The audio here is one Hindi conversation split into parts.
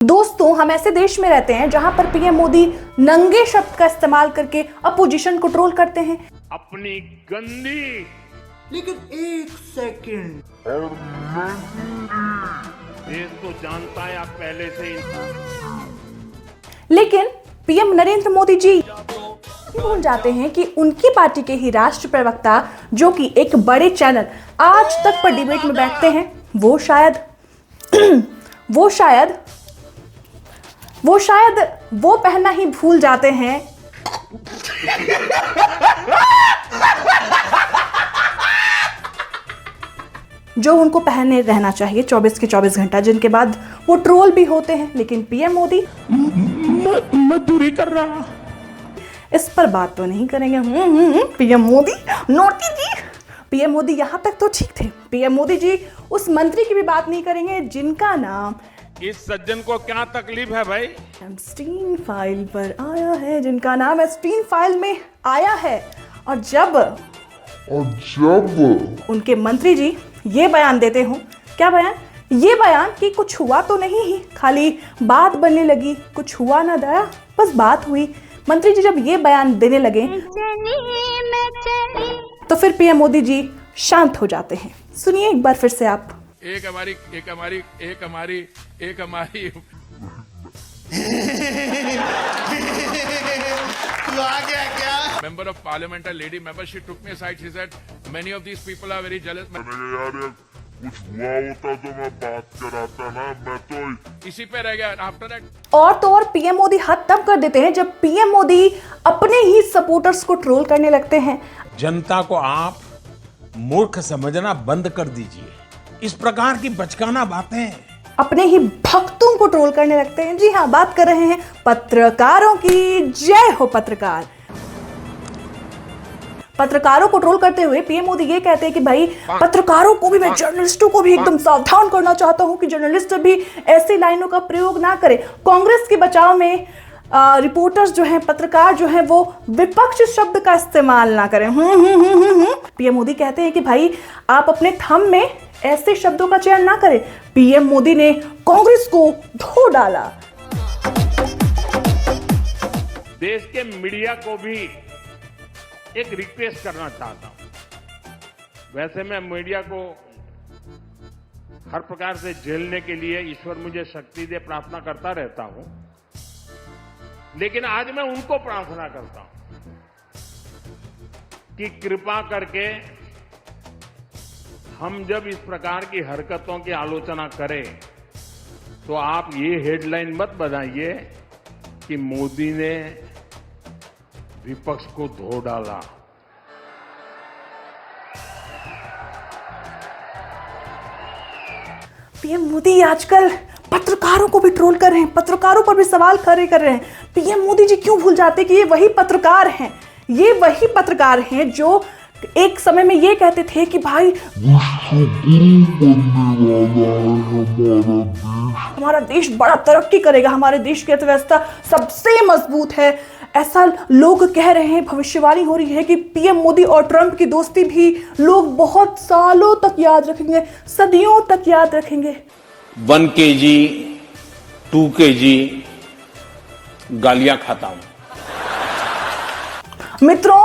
दोस्तों, हम ऐसे देश में रहते हैं जहां पर पीएम मोदी नंगे शब्द का इस्तेमाल करके अपोजिशन को ट्रोल करते हैं। अपनी गंदी लेकिन एक सेकंड देश तो जानता है आप पहले से ही। लेकिन पीएम नरेंद्र मोदी जी भूल जाते हैं कि उनकी पार्टी के ही राष्ट्र प्रवक्ता, जो कि एक बड़े चैनल आज तक पर डिबेट में बैठते हैं, वो शायद वो पहनना ही भूल जाते हैं। जो उनको पहने रहना चाहिए 24 के 24 घंटा, जिनके बाद वो ट्रोल भी होते हैं। लेकिन पीएम मोदी मजदूरी कर रहा, इस पर बात तो नहीं करेंगे। पीएम मोदी नोटी जी, पीएम मोदी यहां तक तो ठीक थे। पीएम मोदी जी उस मंत्री की भी बात नहीं करेंगे जिनका नाम इस सज्जन को क्या तकलीफ है भाई? एप्स्टीन फाइल पर आया है, जिनका नाम एप्स्टीन फाइल में आया है। और जब उनके मंत्री जी ये बयान देते हो, क्या बयान? ये बयान कि कुछ हुआ तो नहीं ही, खाली बात बनने लगी, कुछ हुआ ना दया, बस बात हुई। मंत्री जी जब ये बयान देने लगे तो फिर पीएम मोदी जी शांत हो जाते हैं। सुनिए एक बार फिर से आप। एक हमारी तू आ गया क्या? member of parliament, a lady member, she took me aside, she said many of these people are very jealous। यार कुछ हुआ होता तो मैं बात कराता ना, मैं तो इसी पे रह गया। आफ्टर दैट और तो और पीएम मोदी हद तब कर देते हैं जब पीएम मोदी अपने ही सपोर्टर्स को ट्रोल करने लगते हैं। जनता को आप मूर्ख समझना बंद कर दीजिए। इस प्रकार की बचकाना बातें अपने ही भक्तों को ट्रोल करने लगते हैं। जी हाँ, बात कर रहे हैं पत्रकारों की। जय हो पत्रकार। पत्रकारों को ट्रोल करते हुए पीएम मोदी ये कहते हैं कि भाई पत्रकारों को भी, मैं जर्नलिस्टों को भी एकदम सावधान करना चाहता हूं कि जर्नलिस्ट भी ऐसी लाइनों का प्रयोग ना करें। कांग्रेस के बचाव में रिपोर्टर्स जो हैं, पत्रकार जो हैं, वो विपक्ष शब्द का इस्तेमाल ना करें। पीएम मोदी कहते हैं कि भाई आप अपने थंब में ऐसे शब्दों का चयन ना करें। पीएम मोदी ने कांग्रेस को धो डाला। देश के मीडिया को भी एक रिक्वेस्ट करना चाहता हूं। वैसे मैं मीडिया को हर प्रकार से झेलने के लिए ईश्वर मुझे शक्ति दे, प्रार्थना करता रहता हूं। लेकिन आज मैं उनको प्रार्थना करता हूं कि कृपा करके हम जब इस प्रकार की हरकतों की आलोचना करें तो आप ये हेडलाइन मत बनाइए कि मोदी ने विपक्ष को धो डाला। पीएम मोदी आजकल पत्रकारों को भी ट्रोल कर रहे हैं, पत्रकारों पर भी सवाल खड़े कर रहे हैं। पीएम मोदी जी क्यों भूल जाते कि ये वही पत्रकार हैं, ये वही पत्रकार हैं जो एक समय में ये कहते थे कि भाई हमारा देश बड़ा तरक्की करेगा, हमारे देश की अर्थव्यवस्था सबसे मजबूत है। ऐसा लोग कह रहे हैं, भविष्यवाणी हो रही है कि पीएम मोदी और ट्रंप की दोस्ती भी लोग बहुत सालों तक याद रखेंगे, सदियों तक याद रखेंगे। 1 kg 2 kg गालियां खाता हूं। मित्रों,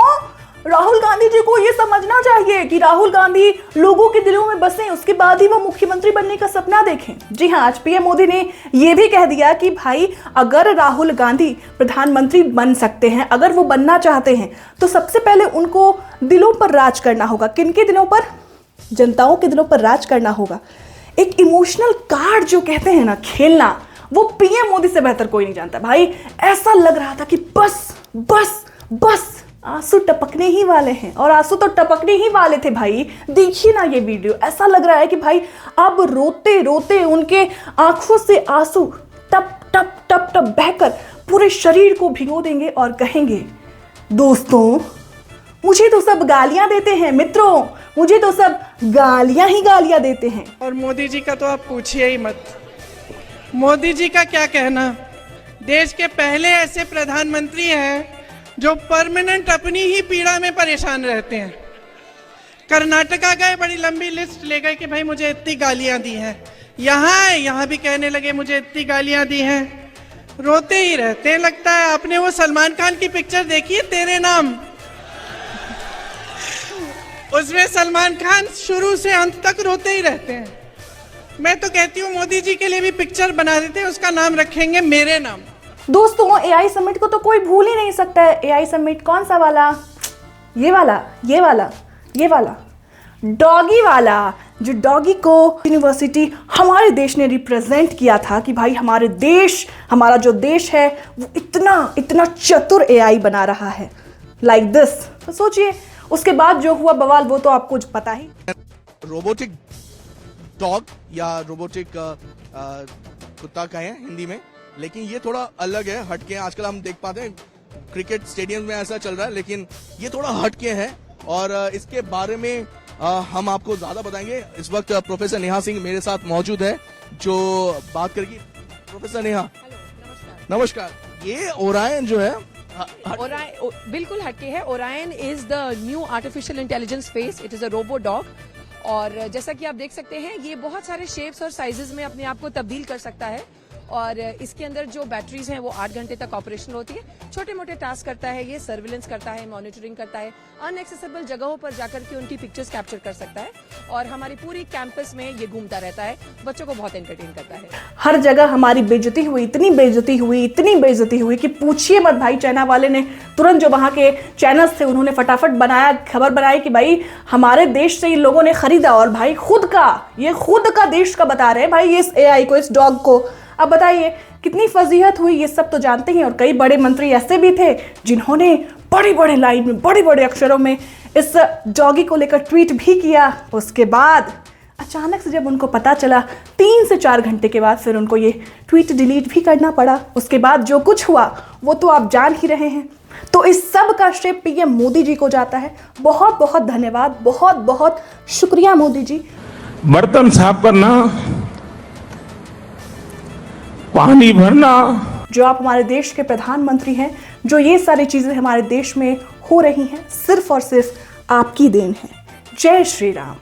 राहुल गांधी जी को यह समझना चाहिए कि राहुल गांधी लोगों के दिलों में बसे, उसके बाद ही वो मुख्यमंत्री बनने का सपना देखें। जी हाँ, आज पीएम मोदी ने यह भी कह दिया कि भाई अगर राहुल गांधी प्रधानमंत्री बन सकते हैं, अगर वो बनना चाहते हैं, तो सबसे पहले उनको दिलों पर राज करना होगा। किनके दिलों पर? जनताओं के दिलों पर राज करना होगा। एक इमोशनल कार्ड जो कहते हैं ना, खेलना, वो पीएम मोदी से बेहतर कोई नहीं जानता। भाई ऐसा लग रहा था कि बस बस बस आंसू टपकने ही वाले हैं, और आंसू तो टपकने ही वाले थे। भाई देखिए ना ये वीडियो, ऐसा लग रहा है कि भाई अब रोते रोते उनके आंखों से आंसू टप टप टप टप बहकर पूरे शरीर को भिगो देंगे और कहेंगे, दोस्तों मुझे तो सब गालियां देते हैं, मित्रों मुझे तो सब गालियां ही गालियां देते हैं। और मोदी जी का तो आप पूछिए ही मत। मोदी जी का क्या कहना, देश के पहले ऐसे प्रधानमंत्री हैं जो परमानेंट अपनी ही पीड़ा में परेशान रहते हैं। कर्नाटका गए, बड़ी लंबी लिस्ट ले गए कि भाई मुझे इतनी गालियां दी हैं, यहाँ भी कहने लगे मुझे इतनी गालियां दी हैं, रोते ही रहते हैं। लगता है आपने वो सलमान खान की पिक्चर देखी है तेरे नाम, उसमें सलमान खान शुरू से अंत तक रोते ही रहते हैं। मैं तो कहती हूँ मोदी जी के लिए भी पिक्चर बना देते हैं, उसका नाम रखेंगे मेरे नाम। दोस्तों एआई समिट को तो कोई भूल ही नहीं सकता है। एआई समिट कौन सा वाला? ये वाला डॉगी वाला, जो डॉगी को यूनिवर्सिटी हमारे देश ने रिप्रेजेंट किया था कि भाई हमारा जो देश है वो इतना चतुर एआई बना रहा है, लाइक दिस। तो सोचिए उसके बाद जो हुआ बवाल वो तो आपको पता ही। रोबोटिक डॉग या रोबोटिक कुत्ता कहें हिंदी में, लेकिन ये थोड़ा अलग है, हटके है। आजकल हम देख पाते हैं क्रिकेट स्टेडियम में ऐसा चल रहा है, लेकिन ये थोड़ा हटके है और इसके बारे में हम आपको ज्यादा बताएंगे। इस वक्त प्रोफेसर नेहा सिंह मेरे साथ मौजूद है जो बात करेगी। प्रोफेसर नेहा नमस्कार। ये ओरायन जो है बिल्कुल हटके है। Orion is the new artificial intelligence face, it is a robo dog. और जैसा कि आप देख सकते हैं ये बहुत सारे शेप्स और साइजेस में अपने आप को तब्दील कर सकता है और इसके अंदर जो बैटरीज हैं वो 8 घंटे तक ऑपरेशनल होती है। छोटे मोटे टास्क करता है ये, सर्विलेंस करता है, मॉनिटरिंग करता है, अनएक्सेसिबल जगहों पर जाकर के उनकी पिक्चर्स कैप्चर कर सकता है और हमारी पूरी कैंपस में ये घूमता रहता है, बच्चों को बहुत एंटरटेन करता है। हर जगह हमारी बेइज्जती हुई, इतनी बेइज्जती हुई कि पूछिए मत भाई। चाइना वाले ने तुरंत, जो वहाँ के चैनल्स थे उन्होंने फटाफट खबर बनाई कि भाई हमारे देश से इन लोगों ने खरीदा और भाई खुद का देश का बता रहे हैं भाई इस एआई को, इस डॉग को। अब बताइए कितनी फजीहत हुई, ये सब तो जानते हैं। और कई बड़े मंत्री ऐसे भी थे जिन्होंने बड़ी लाइन में बड़े अक्षरों में इस डॉगी को लेकर ट्वीट भी किया। उसके बाद अचानक से जब उनको पता चला 3 से 4 घंटे के बाद फिर उनको ये ट्वीट डिलीट भी करना पड़ा। उसके बाद जो कुछ हुआ वो तो आप जान ही रहे हैं। तो इस सब का श्रेय पीएम मोदी जी को जाता है। बहुत धन्यवाद, बहुत शुक्रिया मोदी जी। बर्तन साफ करना, पानी भरना, जो आप हमारे देश के प्रधानमंत्री हैं, जो ये सारी चीजें हमारे देश में हो रही हैं सिर्फ और सिर्फ आपकी देन है। जय श्री राम।